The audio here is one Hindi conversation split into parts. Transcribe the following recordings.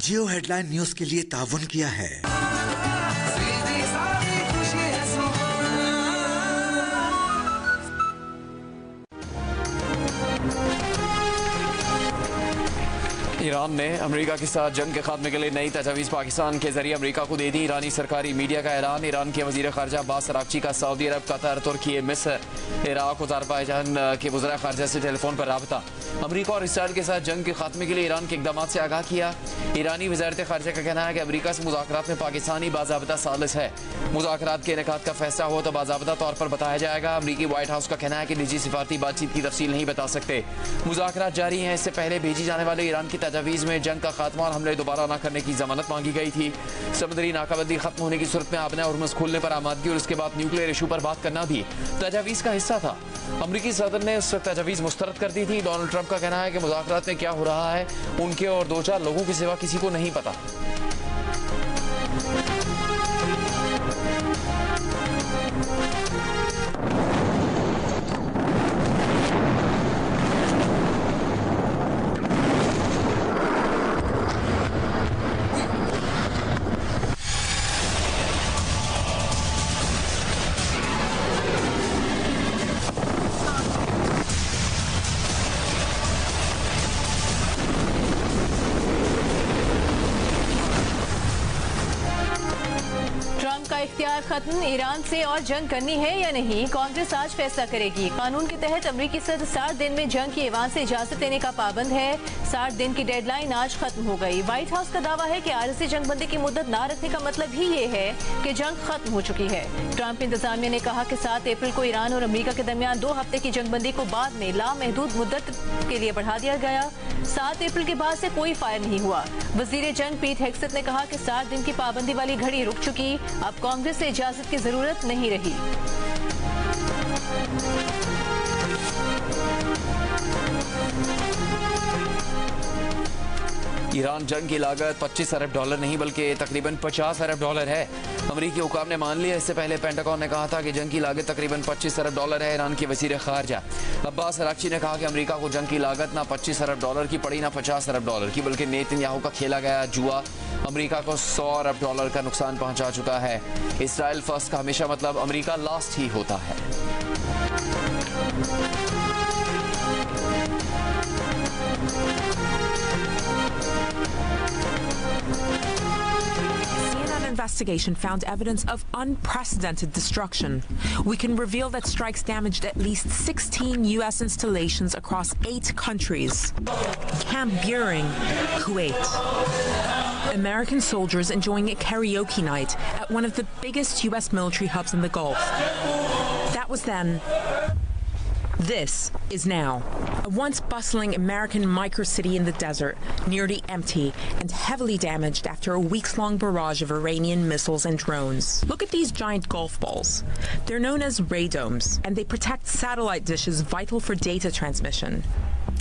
जियो हेडलाइन न्यूज के लिए ताउन किया है। ईरान ने अमेरिका के साथ जंग के खात्मे के लिए नई तजवीज़ पाकिस्तान के जरिए अमेरिका को दे दी। ईरानी सरकारी मीडिया का ऐलान। ईरान के वज़ीर ख़ारजा अब्बास अराग़ची का सऊदी अरब, कतर, तुर्की, मिस्र, इराक और अज़रबैजान के वज़ीर ख़ारजा से टेलीफोन पर राबता। अमेरिका और इसराइल के साथ जंग के खात्मे के लिए ईरान के इक़दामात से आगाह किया। ईरानी वज़ारत ख़ारजा का कहना है कि अमेरिका से मुज़ाकरात में पाकिस्तानी बाज़ाबिता सालिस है। मुज़ाकरात के इनेकाद का फैसला हो तो बाज़ाबिता तौर पर बताया जाएगा। अमरीकी व्हाइट हाउस का कहना है कि निजी सिफारती बातचीत की तफसील नहीं बता सकते। मुज़ाकरात जारी हैं। इससे पहले भेजी जाने वाले ईरान की तजवीज़ में जंग का खात्मा और हमले दोबारा न करने की जमानत मांगी गई थी। समुद्री नाकाबंदी खत्म होने की सूरत में आबना और मुस खुलने पर आमादगी और उसके बाद न्यूक्लियर इशू पर बात करना भी तजवीज़ का हिस्सा था। अमरीकी सदर ने उस वक्त तजवीज़ मुस्तरद कर दी थी। डोनाल्ड ट्रंप का कहना है कि मुज़ाकरात में क्या हो रहा है उनके और 2-4 लोगों के सिवा किसी को नहीं पता। इख्तियार खत्म, ईरान से और जंग करनी है या नहीं, कांग्रेस आज फैसला करेगी। कानून के तहत अमरीकी सदर 60 दिन में जंग की ऐवान से इजाजत देने का पाबंद है। 60 दिन की डेडलाइन आज खत्म हो गई। व्हाइट हाउस का दावा है कि आरज़ी जंगबंदी की मुद्दत न रखने का मतलब ही ये है कि जंग खत्म हो चुकी है। ट्रंप इंतजामिया ने कहा कि 7 अप्रैल को ईरान और अमरीका के दरमियान 2 हफ्ते की जंगबंदी को बाद में लामहदूद मुद्दत के लिए बढ़ा दिया गया। 7 अप्रैल के बाद से कोई फायर नहीं हुआ। वजीर जंग पीट हेग्सेथ ने कहा कि 60 दिन की पाबंदी वाली घड़ी रुक चुकी, अब कांग्रेस से इजाजत की जरूरत नहीं रही। ईरान जंग की लागत $25 अरब नहीं बल्कि तकरीबन $50 अरब है। अमरीकी हुकाम ने मान लिया। इससे पहले पेंटागन ने कहा था कि जंग की लागत तकरीबन $25 अरब है। ईरान के वज़ीर ख़ारजा अब्बास अराग़ची ने कहा कि अमरीका को जंग की लागत ना $25 अरब की पड़ी ना $50 अरब की, बल्कि नेतन्याहू का खेला गया जुआ अमरीका को $100 अरब का नुकसान पहुंचा चुका है। इसराइल फर्स्ट का हमेशा मतलब अमरीका लास्ट ही होता है। Investigation found evidence of unprecedented destruction. We can reveal that strikes damaged at least 16 U.S. installations across 8 countries. Camp Buehring, Kuwait. American soldiers enjoying a karaoke night at one of the biggest U.S. military hubs in the Gulf. That was then. This is now. A once bustling American microcity in the desert, nearly empty and heavily damaged after a weeks-long barrage of Iranian missiles and drones. Look at these giant golf balls. They're known as radomes, and they protect satellite dishes vital for data transmission.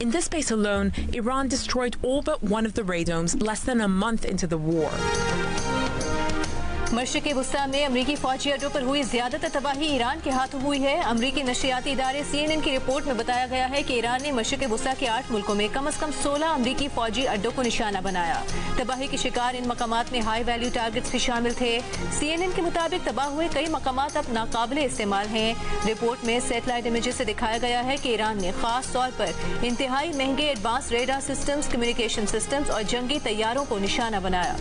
In this base alone, Iran destroyed all but one of the radomes less than a month into the war. Mashriqi वुस्ता में अमरीकी फौजी अड्डों पर हुई ज़्यादातर तबाही ईरान के हाथों हुई है। अमरीकी नशरियाती इदारे CNN की रिपोर्ट में बताया गया है कि ईरान ने मशरिक़ी वुस्ता के 8 मुल्कों में कम से कम 16 अमरीकी फौजी अड्डों को निशाना बनाया। तबाही के शिकार इन मकामात में हाई वैल्यू टारगेट्स भी शामिल थे। CNN के मुताबिक तबाह हुए कई मकामात अब नाकाबिले इस्तेमाल हैं। रिपोर्ट में सैटेलाइट इमेजेस से दिखाया गया है कि ईरान ने खास तौर पर इंतहाई महंगे advance radar systems, communication systems और जंगी तैयारों को निशाना बनाया।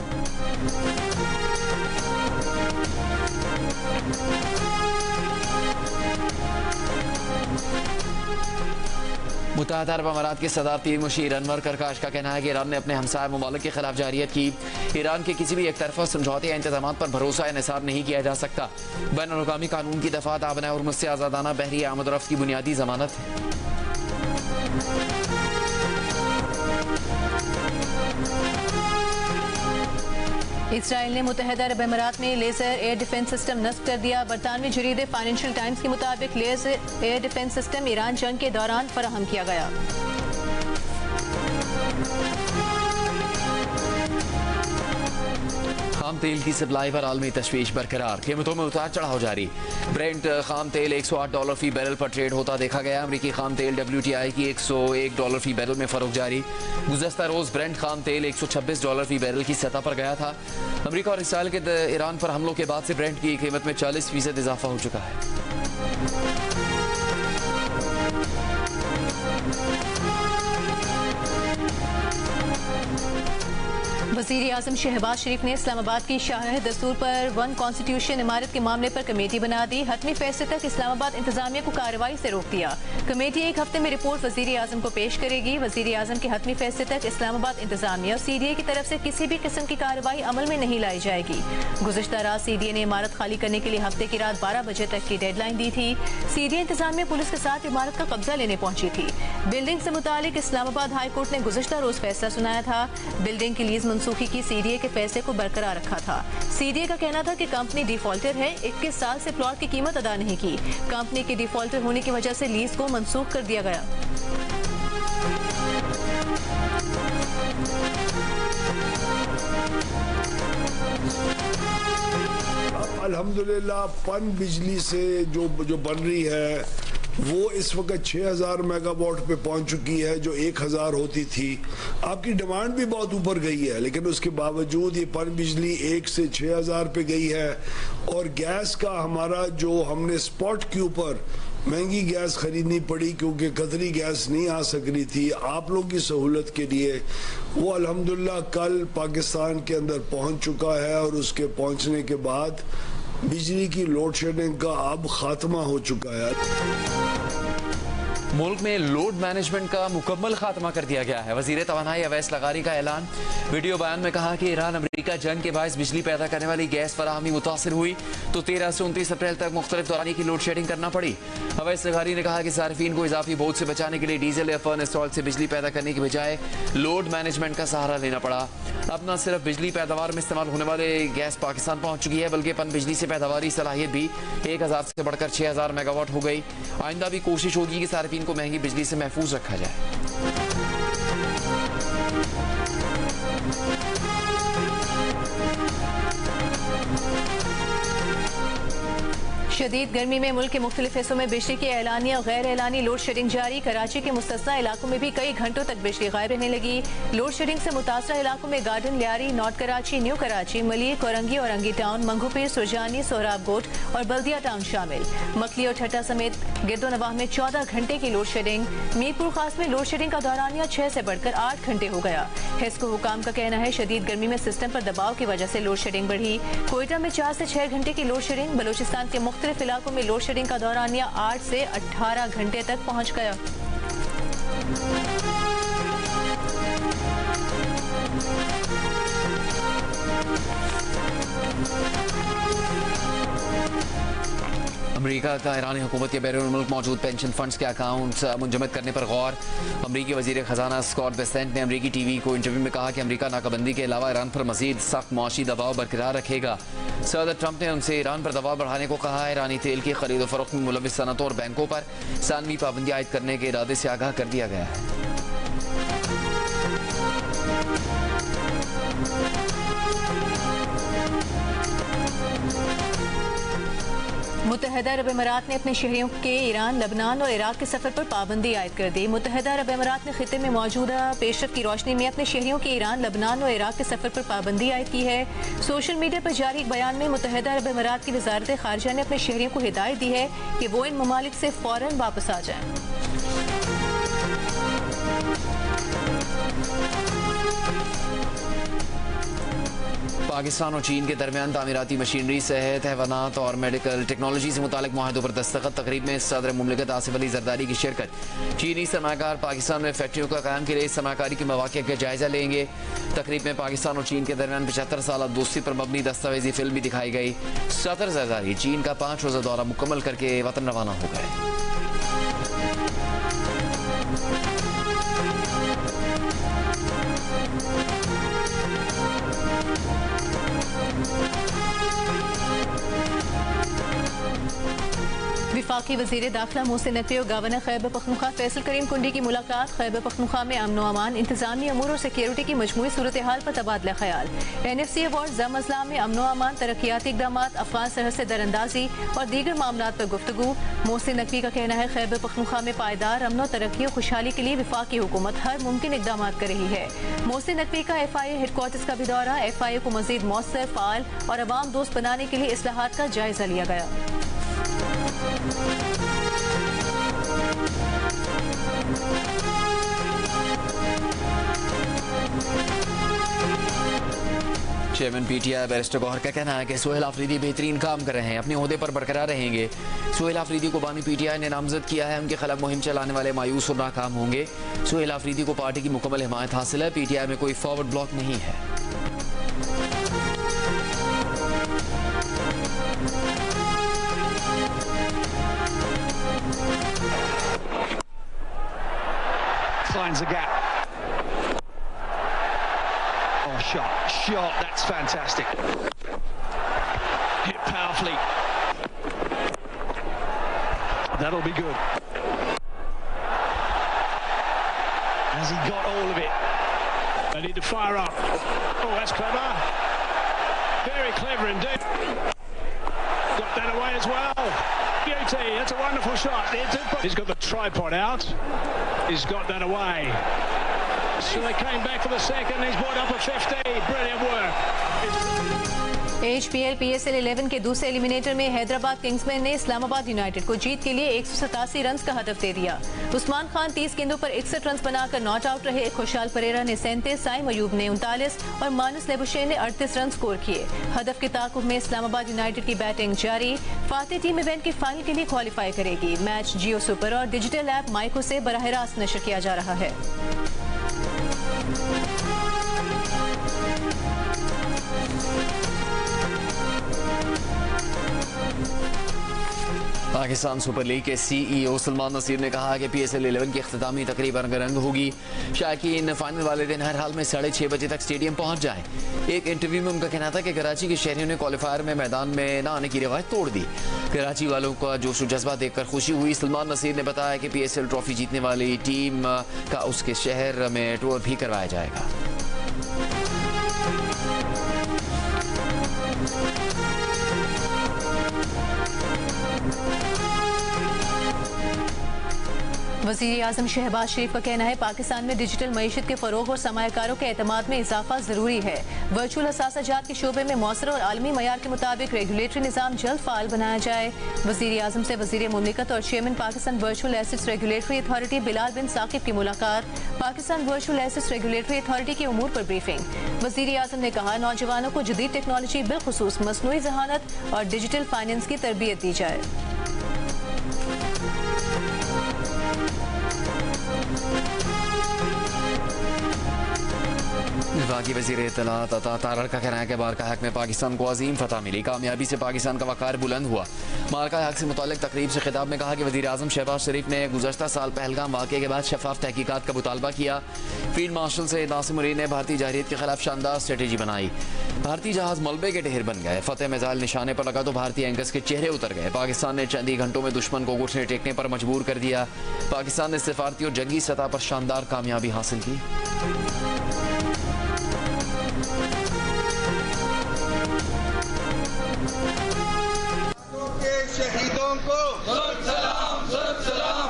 मुत्तहदा अरब अमारात के सदारती मुशीर अनवर करकाश का कहना है कि ईरान ने अपने हमसाय ममालिक के खिलाफ जारियत की। ईरान के किसी भी एक तरफा समझौते या इंतजामात पर भरोसा इन्हिसार नहीं किया जा सकता। बैनुल-अक़वामी कानून की दफात आबना और मुझसे आज़ादाना बहरी आमद और रफ्त की बुनियादी जमानत है। इसराइल ने मुत्तहदा अरब अमारात में लेजर एयर डिफेंस सिस्टम नस्ब कर दिया। बरतानवी जरीदे फाइनेंशियल टाइम्स के मुताबिक laser air defence system Iran जंग के दौरान फराहम किया गया। खाम तेल की सप्लाई पर आलमी तशवीश बरकरार, कीमतों में उतार चढ़ाव जारी। ब्रेंट खाम तेल $108 फी बैरल पर ट्रेड होता देखा गया। अमरीकी खाम तेल WTI की $101 फी बैरल में फरोख्त जारी। गुज़श्ता रोज ब्रेंट खाम तेल $126 फी बैरल की सतह पर गया था। अमरीका और इसराइल के ईरान पर हमलों के बाद से ब्रेंट की कीमत में 40% इजाफा हो चुका है। वज़ीर आज़म शहबाज शरीफ ने इस्लामाबाद की शाह दस्तूर पर वन कॉन्स्टिट्यूशन इमारत के मामले पर कमेटी बना दी। हतमी फैसले तक इस्लामाबाद इंतजामिया को कार्रवाई से रोक दिया। कमेटी एक हफ्ते में रिपोर्ट वज़ीर आज़म को पेश करेगी। वज़ीर आज़म के हतमी फैसले तक इस्लामाबाद इंतजामिया और CDA की तरफ से किसी भी किस्म की कार्रवाई अमल में नहीं लाई जाएगी। गुज़श्ता रात CDA ने इमारत खाली करने के लिए हफ्ते की रात 12 बजे तक की डेडलाइन दी थी। CDA इंतजामिया पुलिस के साथ इमारत का कब्जा लेने पहुंची थी। बिल्डिंग से मुतालिक इस्लामाबाद हाई कोर्ट ने गुज़श्ता रोज फैसला सुनाया था। बिल्डिंग की लीज मनसूखी की CDA के फैसले को बरकरार रखा था। CDA का कहना था कि कंपनी डिफॉल्टर है, 21 साल से प्लॉट की कीमत अदा नहीं की। कंपनी के डिफॉल्टर होने की वजह से लीज को मनसूख कर दिया गया। अल्हम्दुलिल्लाह पन बिजली से जो बन रही है वो इस वक्त 6000 मेगावाट पे पहुंच चुकी है, जो 1000 होती थी। आपकी डिमांड भी बहुत ऊपर गई है, लेकिन उसके बावजूद ये पन बिजली 1 से 6000 पे गई है। और गैस का हमारा जो हमने स्पॉट के ऊपर महंगी गैस खरीदनी पड़ी क्योंकि कतरी गैस नहीं आ सक रही थी आप लोगों की सहूलत के लिए, वो अल्हम्दुलिल्लाह कल पाकिस्तान के अंदर पहुंच चुका है। और उसके पहुंचने के बाद बिजली की लोड शेडिंग का अब खात्मा हो चुका है। मुल्क में लोड मैनेजमेंट का मुकम्मल खात्मा कर दिया गया है। वजीर तवानाई अवैस लगारी का ऐलान। वीडियो बयान में कहा कि ईरान अमरीका जंग के बायस बिजली पैदा करने वाली गैस फराहमी मुतासर हुई तो 13 से 29 अप्रैल तक मुख्तलिफ दौरानी की लोड शेडिंग करना पड़ी। अवैस लगारी ने कहा कि सार्फिन को इजाफी बोझ से बचाने के लिए डीजल या फर्नेस ऑयल से बिजली पैदा करने की बजाय लोड मैनेजमेंट का सहारा लेना पड़ा। अब न सिर्फ बिजली पैदावार में इस्तेमाल होने वाले गैस पाकिस्तान पहुंच चुकी है, बल्कि पन बिजली से पैदावारी सलाहियत भी 1000 से बढ़कर 6000 मेगावाट हो गई। आइंदा भी कोशिश होगी कि सार्फिन को महंगी बिजली से महफूज रखा जाए। शदीद गर्मी में मुल्क के मुख्तलिफ हिस्सों में बिजली की एलानी और गैर एलानी लोड शेडिंग जारी। कराची के मुस्तस्ना इलाकों में भी कई घंटों तक बिजली गायब रहने लगी। लोड शेडिंग से मुतासरा इलाकों में garden Lyari, north Karachi, new Karachi, Malik, Orangi और अंगी टाउन, मंगूपीर, सुरजानी, सोहराब गोट और बल्दिया टाउन शामिल। मकली और ठट्टा समेत गिरदोनवाह में 14 घंटे की लोड शेडिंग। मीरपुर खास में लोड शेडिंग का दौरानिया 6 से बढ़कर 8 घंटे हो गया। हिस्को हुकाम का कहना है शदीद गर्मी में सिस्टम पर दबाव की वजह से लोड शेडिंग बढ़ी। कोयटा में 4 से 6 घंटे की लोड शेडिंग। बलोचिस्तान के मुख्तलिफ इलाकों में लोड शेडिंग का दौरानिया 8 से 18 घंटे तक पहुंच गया। अमरीका का ईरानी हुकूमत के बैरून मुल्क मौजूद पेंशन फंड्स के अकाउंट मुंजमद करने पर गौर। अमरीकी वजीर खजाना स्कॉट बेसेंट ने अमरीकी TV को इंटरव्यू में कहा कि अमरीका नाकाबंदी के अलावा ईरान पर मजीद सख्त मुआशी दबाव बरकरार रखेगा। सदर ट्रंप ने उनसे ईरान पर दबाव बढ़ाने को कहा है। ईरानी तेल की खरीद फरोख्त में मुलविस सनतों और बैंकों पर सानवी पाबंदी आयद करने के इरादे से आगाह कर दिया गया है। मुत्तहिदा अरब अमीरात ने अपने शहरियों के ईरान, लबनान और इराक के सफर पर पाबंदी आयद कर दी। मुत्तहिदा अरब अमीरात ने खित्ते में मौजूदा पेशरफ की रोशनी में अपने शहरियों के ईरान, लबनान और इराक के सफर पर पाबंदी आयद की है। सोशल मीडिया पर जारी एक बयान में मुत्तहिदा अरब अमीरात की वजारत खारजा ने अपने शहरियों को हिदायत दी है कि वो इन ममालिक से फौरन वापस आ जाएं। पाकिस्तान और चीन के दरमियान तामीराती मशीनरी, सेहत, हैवानात और मेडिकल टेक्नोलॉजी से मुतालिक मुआहदों पर दस्तखत। तकरीब में सदर मुमलिकत आसिफ अली जरदारी की शिरकत। चीनी सरमाकार पाकिस्तान में फैक्ट्रियों का कायम के लिए सरमाकारी के मौके का जायजा लेंगे। तकरीब में पाकिस्तान और चीन के दरमियान 75 साल दोस्ती पर मबनी दस्तावेजी फिल्म भी दिखाई गई। सदर जरदारी चीन का 5 रोजा दौरा मुकम्मल करके वतन रवाना हो गए। विफाकी वजीर दाखिला मोहसिन नकवी और गवर्नर खैबर पख्तूनख्वा फैसल करीम कुंडी की मुलाकात। खैबर पख्तूनख्वा में अमन अमान, इंतजामी अमूर और सिक्योरिटी की मजमूई सूरत हाल पर तबादला ख्याल। NFC अवार्ड जम अजलाम में अमन अमान, तरक्याती इकदाम, अफगान सरहद से दरअंदाजी और दीगर मामलात पर गुफ्तगू। मोहसिन नकवी का कहना है खैबर पख्तूनख्वा में पायदार अमन, तरक्की और खुशहाली के लिए विफाकी हुकूमत हर मुमकिन इकदाम कर रही है। मोहसिन नकवी का FIA हेडक्वार्टर्स का भी दौरा। FIA को मजीद मौसर, फाल और अवाम दोस्त बनाने के लिए इस्लाहात का जायजा लिया गया। चेयरमैन PTI बैरिस्टर गौहर का कहना है कि सुहेल आफरीदी बेहतरीन काम कर रहे हैं, अपने ओहदे पर बरकरार रहेंगे। सुहेल आफरीदी को बानी PTI ने नामजद किया है, उनके खिलाफ मुहिम चलाने वाले मायूस और नाकाम होंगे। सुहेल आफरीदी को पार्टी की मुकम्मल हिमायत हासिल है। PTI में कोई फॉरवर्ड ब्लॉक नहीं है। Finds a gap. Oh, shot, that's fantastic. Hit powerfully. That'll be good. Has he got all of it? They need to fire up. Oh, that's clever. Very clever indeed. Got that away as well. Beauty, that's a wonderful shot. He's got the tripod out. He's got that away. So they came back for the second. He's brought up a 50. Brilliant work. HPL PSL 11 के दूसरे एलिमिनेटर में हैदराबाद किंग्समैन ने इस्लामाबाद यूनाइटेड को जीत के लिए 187 रन का हदफ दे दिया। उस्मान खान 30 गेंदों पर 61 रन बनाकर नॉट आउट रहे। खुशहाल परेरा ने 37, साइम अयूब ने 39 और मानस लेबुशे ने 38 रन स्कोर किए। हदफ के ताकुब में इस्लामाबाद यूनाइटेड की बैटिंग जारी। फातेह टीम इवेंट के फाइनल के लिए क्वालिफाई करेगी। मैच जियो सुपर और डिजिटल ऐप माइको से बराह रास्त नशर किया जा रहा है। पाकिस्तान सुपर लीग के CEO सलमान नसीर ने कहा कि PSL 11 की अख्तामी तकरीब रंगारंग होगी। शायकीन फाइनल वाले दिन हर हाल में 6:30 बजे तक स्टेडियम पहुंच जाएं। एक इंटरव्यू में उनका कहना था कि कराची के शहरियों ने क्वालिफायर में मैदान में न आने की रिवायत तोड़ दी। कराची वालों का जोश जज्बा देखकर खुशी हुई। सलमान नसीर ने बताया कि PSL ट्रॉफी जीतने वाली टीम का उसके शहर में टूर भी करवाया जाएगा। वज़ीर आज़म शहबाज शरीफ का कहना है पाकिस्तान में डिजिटल मईशत के फरोग और सरमायाकारों के एतमाद में इजाफा जरूरी है। वर्चुअल असासाजात के शोबे में मौसर और आलमी मयार के मुताबिक रेगुलेटरी निज़ाम जल्द फाल बनाया जाए। वज़ीर आज़म से वज़ीर मुमलिकत और chairman Pakistan virtual assets regulatory authority Bilal bin Saqib की मुलाकात। Pakistan virtual assets regulatory authority के उमूर पर ब्रीफिंग। वज़ीर आज़म ने कहा नौजवानों को जदीद टेक्नोलॉजी बिलखुसूस मसनूई ज़हानत और डिजिटल फाइनेंस की तरबियत दी जाए। विभागी वज़ीर इत्तलात अता तारड़ का कहना है कि मार्का हक में पाकिस्तान को अजीम फतह मिली। कामयाबी से पाकिस्तान का वक़ार बुलंद हुआ। मार्का हक से मुताल्लिक तकरीब से खिताब में कहा कि वज़ीर आज़म शहबाज शरीफ ने गुज़श्ता साल पहलगाम वाक़े के बाद शफाफ तहकीकात का मुतालबा किया। फील्ड मार्शल से नासिम मुरीद ने भारतीय जाहिरियत के खिलाफ शानदार स्ट्रेटेजी बनाई। भारतीय जहाज मलबे के ढेर बन गए। फतेह मिसाइल निशाने पर लगा तो भारतीय एंकर्स के चेहरे उतर गए। पाकिस्तान ने चंद ही घंटों में दुश्मन को घुटने टेकने पर मजबूर कर दिया। पाकिस्तान ने सिफारती और जंगी सतह पर शानदार कामयाबी हासिल की। शहीदों को सलाम सलाम।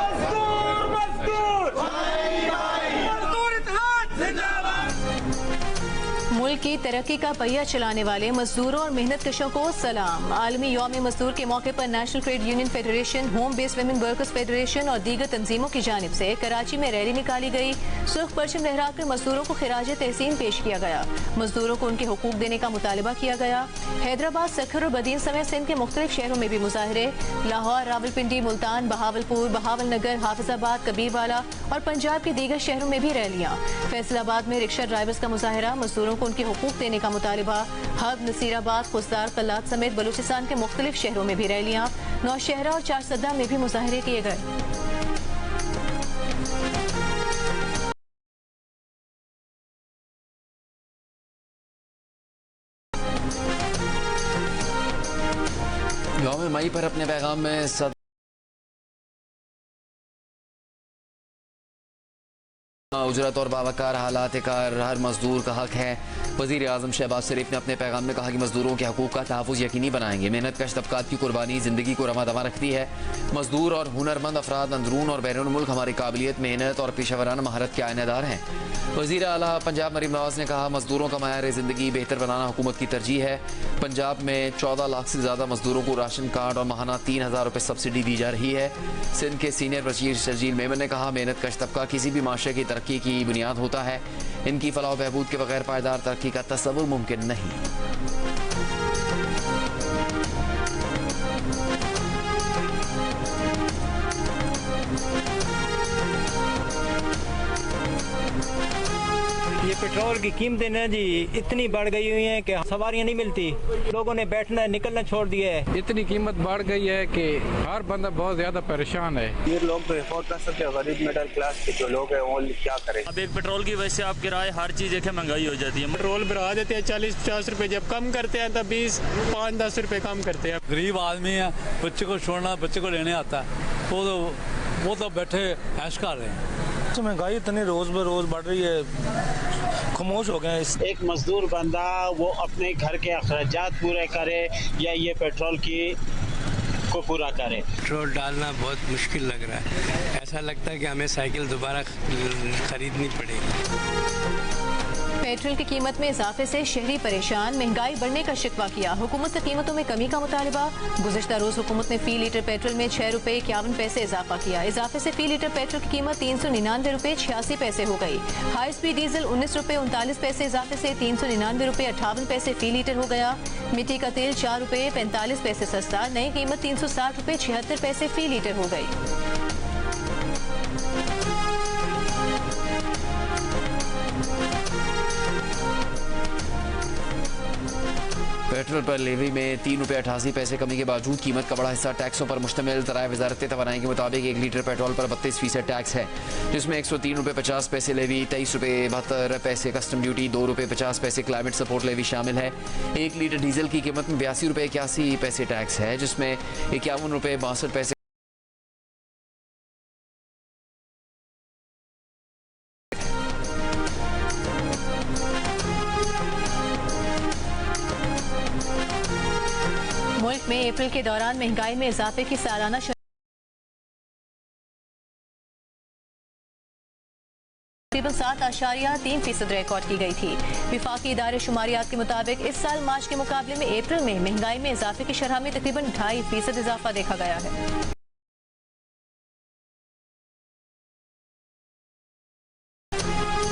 मुल्क की तरक्की का पहिया चलाने वाले मजदूरों और मेहनत कशों को सलाम। आलमी यौम मजदूर के मौके पर national trade union federation, home based women workers federation और दीगर तंजीमों की जानिब से कराची में रैली निकाली गई। सुर्ख परचम लहराकर मजदूरों को खिराज तहसीन पेश किया गया। मजदूरों को उनके हुकूक देने का मुतालबा किया गया। हैदराबाद, सखर और बदीन समेत सिंध के मुख्तलिफ शहरों में भी मुजाहरे। लाहौर, रावलपिंडी, मुल्तान, बहावलपुर, बहावलनगर, हाफिजाबाद, कबीरवाला और पंजाब के दीगर शहरों में भी रैलियां। फैसलाबाद में रिक्शा ड्राइवर्स का मुजाहरा। मजदूरों को उनके हुकूक देने का मुतालबा। हब, नसीराबाद, खुसदार, कल्लात समेत बलूचिस्तान के मुख्तलिफ शहरों में भी रैलियां। नौशहरा और चारसद्दा में भी मुजाहरे किए गए। यौम मई पर अपने पैगाम में उजरत और बावकार हालात कार हर मजदूर का हक है। वज़ीर आज़म शहबाज शरीफ ने अपने पैगाम में कहा कि मजदूरों के हकूक़ का तहफ़्फ़ुज़ यकीनी बनाएंगे। मेहनत कश तबक़ात की कुर्बानी ज़िंदगी को रवा दवा रखती है। मजदूर और हुनरमंद अफराद अंदरून और बैरून मुल्क हमारी काबिलियत, मेहनत और पेशावराना महारत के आईनेदार हैं। वज़ीर आला पंजाब मरीम नवाज ने कहा, मजदूरों का मयार ज़िंदगी बेहतर बनाना हुकूमत की तरजीह है। पंजाब में 14 लाख से ज़्यादा मजदूरों को राशन कार्ड और माहाना 3000 रुपये सब्सिडी दी जा रही है। सिंध के सीनियर वज़ीर शर्जील मेमन ने कहा, मेहनत कश तबका किसी भी माशरे की तरक्की की बुनियाद होता है। इनकी फलाह बहबूद के बगैर पायदार तरक्की का तसव्वुर मुमकिन नहीं। ये पेट्रोल की कीमतें ना जी इतनी बढ़ गई हुई हैं कि सवारियां नहीं मिलती, लोगों ने बैठना निकलना छोड़ दिया है। इतनी कीमत बढ़ गई है कि हर बंदा बहुत ज्यादा परेशान है। ये लोग तो अफोर्ड कर सकते हैं, गरीब मिडिल क्लास के जो लोग हैं वो क्या करें। अब एक पेट्रोल की वजह से आप किराए हर चीज़ देखें महंगाई हो जाती है। पेट्रोल बढ़ा देते हैं 40-50 रुपए, जब कम करते हैं तब 20-5-10 रुपए कम करते हैं। गरीब आदमी है, बच्चे को छोड़ना, बच्चे को लेने आता है, वो तो बैठे ऐश कर रहे हैं। तो महंगाई इतनी रोज ब रोज बढ़ रही है, खामोश हो गए। एक मजदूर बंदा वो अपने घर के अखराजात पूरे करे या ये पेट्रोल की को पूरा करे। पेट्रोल डालना बहुत मुश्किल लग रहा है, ऐसा लगता है कि हमें साइकिल दोबारा खरीदनी पड़ेगी। पेट्रोल की कीमत में इजाफे से शहरी परेशान, महंगाई बढ़ने का शिकवा किया। हुकूमत से कीमतों में कमी का मुतालबा। गुज़िश्ता रोज हुकूमत ने फी लीटर पेट्रोल में 6 रुपये 51 पैसे इजाफा किया। इजाफे से फी लीटर पेट्रोल की कीमत 399 रुपये 86 पैसे हो गई। हाई स्पीड डीजल 19 रुपये 39 पैसे इजाफे से 399 रुपये 58 पैसे फी लीटर हो गया। मिट्टी का तेल 4 रुपये 45 पैसे सस्ता, नई कीमत 360 रुपये 76 पैसे फी लीटर हो गई। पेट्रोल पर लेवी में 3 रुपये 88 पैसे कमी के बावजूद कीमत का बड़ा हिस्सा टैक्सों पर मुश्तमिल। तराए वजारत तवानाई के मुताबिक 1 लीटर पेट्रोल पर 32% टैक्स है, जिसमें 103 रुपये 50 पैसे लेवी, 23 रुपये 72 पैसे कस्टम ड्यूटी, 2 रुपये 50 पैसे क्लाइमेट सपोर्ट लेवी शामिल है। 1 लीटर डीजल की कीमत में 82 रुपये 81 पैसे टैक्स है, जिसमें 51 रुपये 62 पैसे मुल्क में अप्रैल के दौरान महंगाई में इजाफे की सालाना तकरीबन 7.3% रिकॉर्ड की गई थी। विफाकी इदारे शुमारियात के मुताबिक इस साल मार्च के मुकाबले में अप्रैल में महंगाई में इजाफे की शरह में तकरीबन 2.5% इजाफा देखा गया है।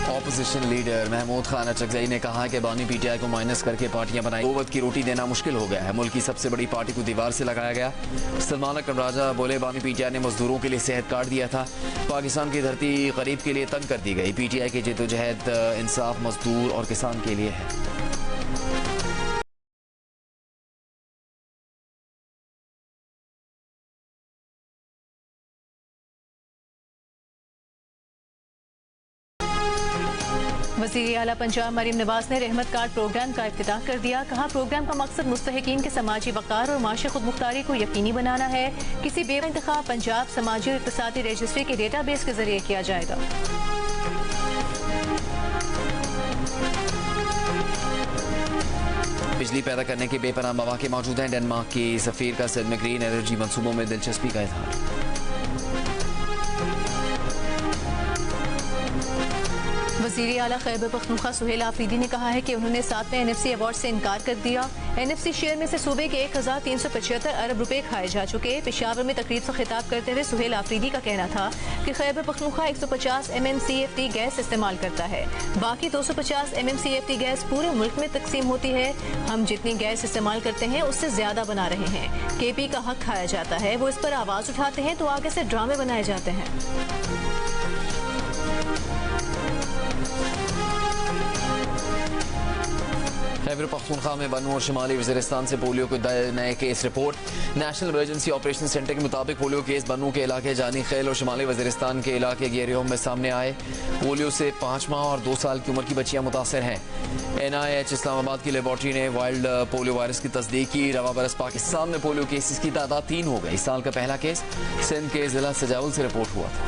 अपोजिशन लीडर महमूद खान अचकजई ने कहा कि बानी पीटीआई को माइनस करके पार्टियां बनाई, दो वक्त की रोटी देना मुश्किल हो गया है। मुल्क की सबसे बड़ी पार्टी को दीवार से लगाया गया। सलमान अकरम राजा बोले, बानी पीटीआई ने मजदूरों के लिए सेहत कार्ड दिया था, पाकिस्तान की धरती गरीब के लिए तंग कर दी गई। पीटीआई की जद्दोजहद इंसाफ मजदूर और किसान के लिए है। वज़ीर आला पंजाब मरीम नवाज ने रहमत कार्ड प्रोग्राम का इफ्तिताह कर दिया। कहा, प्रोग्राम का मकसद मुस्तहिकीन के समाजी वक़ार और माशी खुद मुख्तारी को यकीनी बनाना है। किसी बेवा इंतखाब पंजाब समाजी और इक़्तिसादी रजिस्ट्री के डेटाबेस के जरिए किया जाएगा। बिजली पैदा करने के बेपनाह मौके मौजूद हैं। डेनमार्क की सफीर का सिंध में ग्रीन एनर्जी मनसूबों में दिलचस्पी का इजहार। वज़ीर आला खैबर पख्तूनख्वा सुहेल आफरीदी ने कहा है कि उन्होंने 7वें NFC अवार्ड से इनकार कर दिया। NFC शेयर में से सूबे के 1375 अरब रुपए खाए जा चुके। पेशावर में तकरीब से खिताब करते हुए सुहेल आफरीदी का कहना था कि खैबर पख्तूनख्वा 150 MMCFT गैस इस्तेमाल करता है, बाकी 250 MMCFT गैस पूरे मुल्क में तकसीम होती है। हम जितनी गैस इस्तेमाल करते हैं उससे ज्यादा बना रहे हैं। KP का हक खाया जाता है, वो इस पर आवाज उठाते हैं तो आगे से ड्रामे बनाए जाते हैं। खैबर पख्तूनख्वा में बनू और शुमाली वज़ीरिस्तान से पोलियो के नए case report. National emergency operation centre के मुताबिक पोलियो केस बनू के इलाके जानी खेल और शुमाली वज़ीरिस्तान के इलाके गेरियोम में सामने आए। पोलियो से 5 माह और 2 साल की उम्र की बच्चियां मुतासर हैं। NIH इस्लामाबाद की लेबॉर्ट्री ने वाइल्ड पोलियो वायरस की तस्दीक की। रवा बरस पाकिस्तान में पोलियो केसेस की तादाद 3 हो गई। साल का पहला केस सिंध के जिला सजावल से रिपोर्ट हुआ था।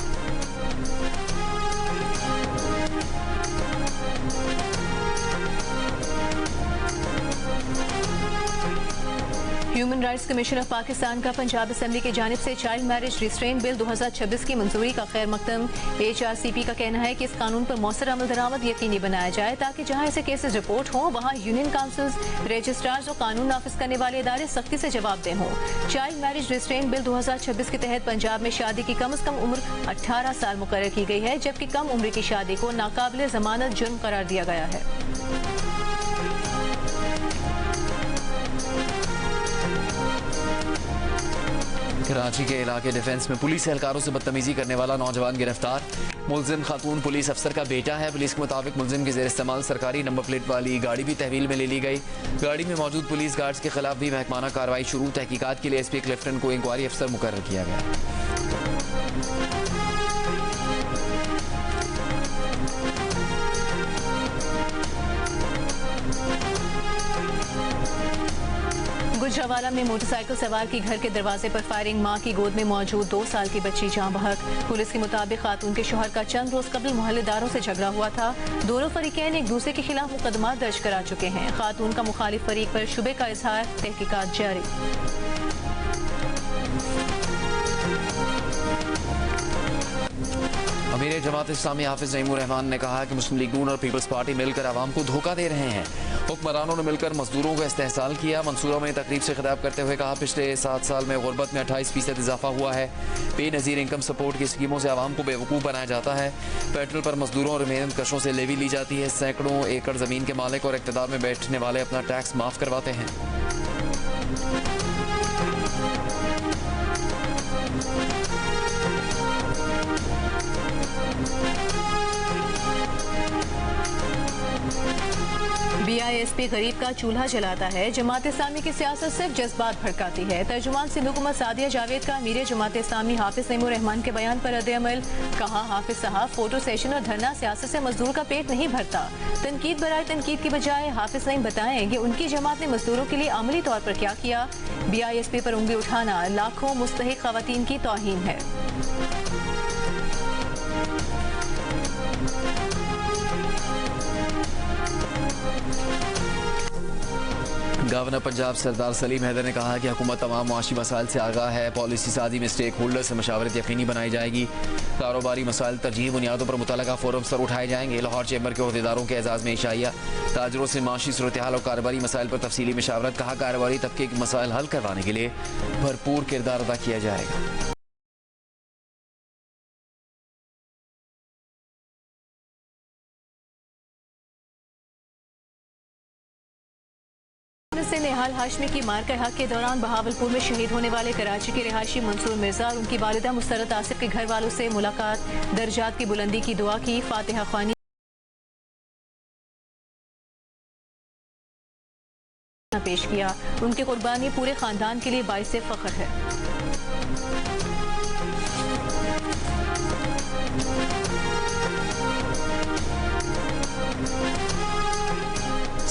Human rights commission of Pakistan का पंजाब असेंबली की जानिब से चाइल्ड मैरिज रिस्ट्रेंट बिल 2026 की मंजूरी का खैर मकदम। HRCP का कहना है कि इस कानून पर मौसर अमल दरामद यकीनी बनाया जाए ताकि जहां ऐसे केसेस रिपोर्ट हों वहां यूनियन काउंसिल्स, रजिस्ट्रार्स और कानून नाफिज करने वाले इदारे सख्ती से जवाबदेह हों। चाइल्ड मैरिज रिस्ट्रेंट बिल 2026 के तहत पंजाब में शादी की कम अज कम उम्र 18 साल मुकर्रर की गई है, जबकि कम उम्र की शादी को नाकाबिले जमानत जुर्म करार दिया गया है। कराची के इलाके डिफेंस में पुलिस एहलकारों से बदतमीजी करने वाला नौजवान गिरफ्तार। मुलजिम खातून पुलिस अफसर का बेटा है। पुलिस के मुताबिक मुलजिम के जेर इस्तेमाल सरकारी नंबर प्लेट वाली गाड़ी भी तहवील में ले ली गई। गाड़ी में मौजूद पुलिस गार्ड्स के खिलाफ भी महकमाना कार्रवाई शुरू। तहकीकात के लिए SP क्लिफ्टन को इंक्वायरी अफसर मुकर्रर किया गया। गुजरावाला में मोटरसाइकिल सवार की घर के दरवाजे पर फायरिंग, मां की गोद में मौजूद 2 साल की बच्ची जान बहक। पुलिस के मुताबिक खातून के शौहर का चंद रोज कबल मोहल्लेदारों से झगड़ा हुआ था। दोनों फरीकैन एक दूसरे के खिलाफ मुकदमा दर्ज करा चुके हैं। खातून का मुखालिफ फरीक पर शुबे का इजहार, तहकीकात जारी। अमीर जमात इस्लामी हाफिज नईमुर रहमान ने कहा कि मुस्लिम लीग नून और पीपल्स पार्टी मिलकर आवाम को धोखा दे रहे हैं। हुक्मरानों ने मिलकर मजदूरों को इस्तेहसाल किया। मंसूरा में तकरीब से खिताब करते हुए कहा, पिछले 7 साल में गुर्बत में 28% इजाफा हुआ है। बेनज़ीर इनकम सपोर्ट की स्कीमों से आवाम को बेवकूफ़ बनाया जाता है। पेट्रोल पर मजदूरों और मेहनत कशों से लेवी ली जाती है। सैकड़ों एकड़ ज़मीन के मालिक और इक़्तिदार में बैठने वाले अपना टैक्स माफ़ करवाते हैं। BISP गरीब का चूल्हा जलाता है। जमात इस्लामी की सियासत सिर्फ जज्बात भड़काती है। तर्जुमान सिंध हुकूमत सादिया जावेद का अमीर जमात इस्लामी हाफिज नईमुर रहमान के बयान पर रद्द-ए-अमल। कहा, हाफिज साहब फोटो सेशन और धरना सियासत से मजदूर का पेट नहीं भरता। तनकीद बराए तनकीद की बजाय हाफिज नईम बताएं कि उनकी जमात ने मजदूरों के लिए अमली तौर पर क्या किया। BISP पर उंगली उठाना लाखों मुस्तहिक खवातीन की तौहीन है। गवर्नर पंजाब सरदार सलीम हैदर ने कहा कि हुकूमत तमाम मुआशी मसाइल से आगाह है। पॉलिसी साजी में स्टेक होल्डर से मशावरत यकीनी बनाई जाएगी। कारोबारी मसाइल तरजीही बुनियादों पर मुतलका फोरम सर उठाए जाएंगे। लाहौर चैम्बर के अहदेदारों के एजाज़ में इशाइया। ताजरों से माशी सूरत हाल और कारोबारी मसाइल पर तफसीली मशावरत। कहा, कारोबारी तबके के मसाइल हल करवाने के लिए भरपूर किरदार अदा किया जाएगा। से निहाल हाशमी की मारकर हक के दौरान बहावलपुर में शहीद होने वाले कराची के रिहायशी मंसूर मिर्जा और उनकी वालिदा मुसरत आसिफ के घर वालों से मुलाकात। दर्जात की बुलंदी की दुआ की, फातिहा ख्वानी पेश किया। उनकी कुर्बानी पूरे खानदान के लिए बाइस फख्र है।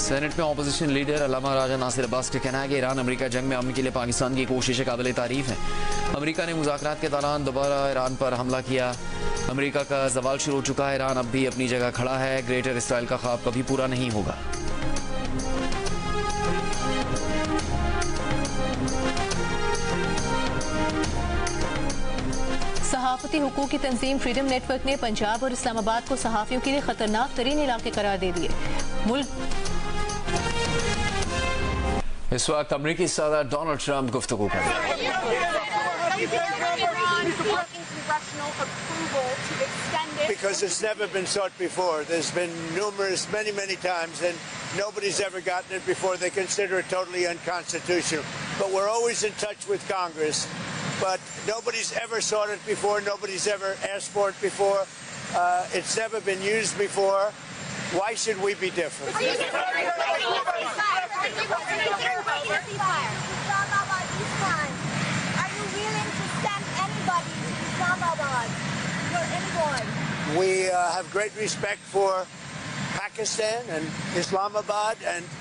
सेनेट में अपोजिशन लीडर अल्लामा राजा नासिर अब्बास का कहना है कि ईरान अमेरिका जंग में अमन के लिए पाकिस्तान की कोशिशें काबिल तारीफ है। अमेरिका ने मुज़ाकरात के दौरान दोबारा ईरान पर हमला किया। अमेरिका का जवाल शुरू हो चुका है। ईरान अब भी अपनी जगह खड़ा है। ग्रेटर इसराइल का ख्वाब कभी पूरा नहीं होगा। सहाफती हुकूक की तंजीम फ्रीडम नेटवर्क ने पंजाब और इस्लामाबाद को सहाफियों के लिए खतरनाक तरीन इलाके करार दे दिए। इस वक्त अमरीकी सदर डोनाल्ड ट्रंप गुफ्तगू कर रहे हैं। Because it's never been sought before. There's been many times, and nobody's ever gotten it before. They consider it totally unconstitutional. But we're always in touch with Congress. But nobody's ever sought it before. Nobody's ever asked for it before. It's never been used before. Why should we be different? Are you willing to send anybody to Islamabad or anyone? We have great respect for Pakistan and Islamabad, and